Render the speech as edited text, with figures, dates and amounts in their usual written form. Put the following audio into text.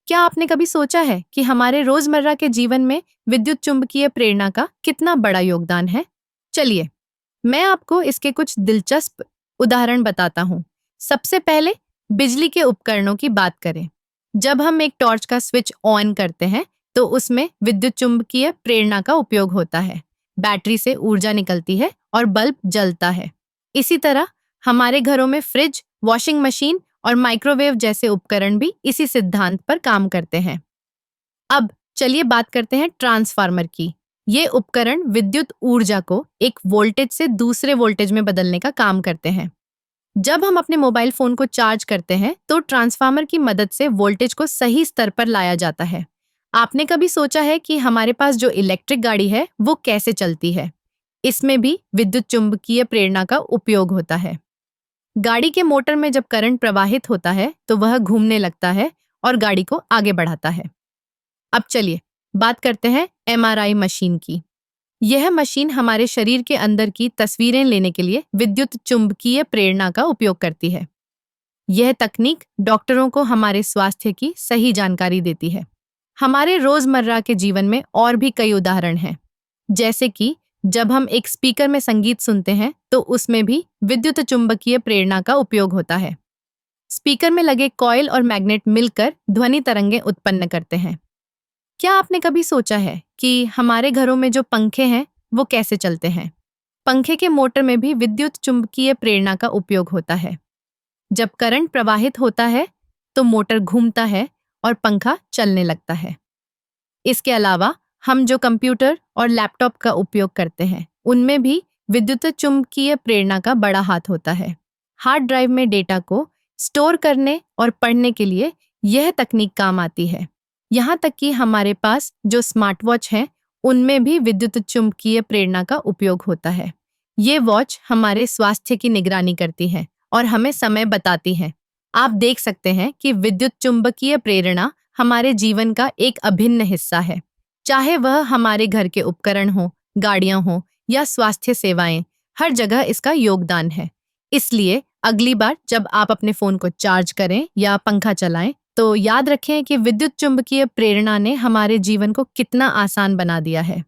क्या आपने कभी सोचा है कि हमारे रोजमर्रा के जीवन में विद्युत चुंबकीय प्रेरणा का कितना बड़ा योगदान है? चलिए, मैं आपको इसके कुछ दिलचस्प उदाहरण बताता हूँ। सबसे पहले बिजली के उपकरणों की बात करें। जब हम एक टॉर्च का स्विच ऑन करते हैं, तो उसमें विद्युत चुंबकीय प्रेरणा का उपयोग होता है। बैटरी से ऊर्जा निकलती है और बल्ब जलता है। इसी तरह हमारे घरों में फ्रिज, वॉशिंग मशीन और माइक्रोवेव जैसे उपकरण भी इसी सिद्धांत पर काम करते हैं। अब चलिए बात करते हैं ट्रांसफार्मर की। ये उपकरण विद्युत ऊर्जा को एक वोल्टेज से दूसरे वोल्टेज में बदलने का काम करते हैं। जब हम अपने मोबाइल फोन को चार्ज करते हैं, तो ट्रांसफार्मर की मदद से वोल्टेज को सही स्तर पर लाया जाता है। आपने कभी सोचा है कि हमारे पास जो इलेक्ट्रिक गाड़ी है, वो कैसे चलती है? इसमें भी विद्युत चुंबकीय प्रेरणा का उपयोग होता है। गाड़ी के मोटर में जब करंट प्रवाहित होता है, तो वह घूमने लगता है और गाड़ी को आगे बढ़ाता है। अब चलिए बात करते हैं एमआरआई मशीन की। यह मशीन हमारे शरीर के अंदर की तस्वीरें लेने के लिए विद्युत चुंबकीय प्रेरणा का उपयोग करती है। यह तकनीक डॉक्टरों को हमारे स्वास्थ्य की सही जानकारी देती है। हमारे रोजमर्रा के जीवन में और भी कई उदाहरण हैं, जैसे कि जब हम एक स्पीकर में संगीत सुनते हैं, तो उसमें भी विद्युत चुंबकीय प्रेरणा का उपयोग होता है। स्पीकर में लगे कॉइल और मैग्नेट मिलकर ध्वनि तरंगें उत्पन्न करते हैं। क्या आपने कभी सोचा है कि हमारे घरों में जो पंखे हैं, वो कैसे चलते हैं? पंखे के मोटर में भी विद्युत चुंबकीय प्रेरणा का उपयोग होता है। जब करंट प्रवाहित होता है, तो मोटर घूमता है और पंखा चलने लगता है। इसके अलावा हम जो कंप्यूटर और लैपटॉप का उपयोग करते हैं, उनमें भी विद्युत चुंबकीय प्रेरणा का बड़ा हाथ होता है। हार्ड ड्राइव में डेटा को स्टोर करने और पढ़ने के लिए यह तकनीक काम आती है। यहाँ तक कि हमारे पास जो स्मार्ट वॉच हैं, उनमें भी विद्युत चुंबकीय प्रेरणा का उपयोग होता है। ये वॉच हमारे स्वास्थ्य की निगरानी करती है और हमें समय बताती है। आप देख सकते हैं कि विद्युत चुंबकीय प्रेरणा हमारे जीवन का एक अभिन्न हिस्सा है। चाहे वह हमारे घर के उपकरण हो, गाड़ियां हो या स्वास्थ्य सेवाएं, हर जगह इसका योगदान है। इसलिए अगली बार जब आप अपने फोन को चार्ज करें या पंखा चलाएं, तो याद रखें कि विद्युत चुंबकीय प्रेरणा ने हमारे जीवन को कितना आसान बना दिया है।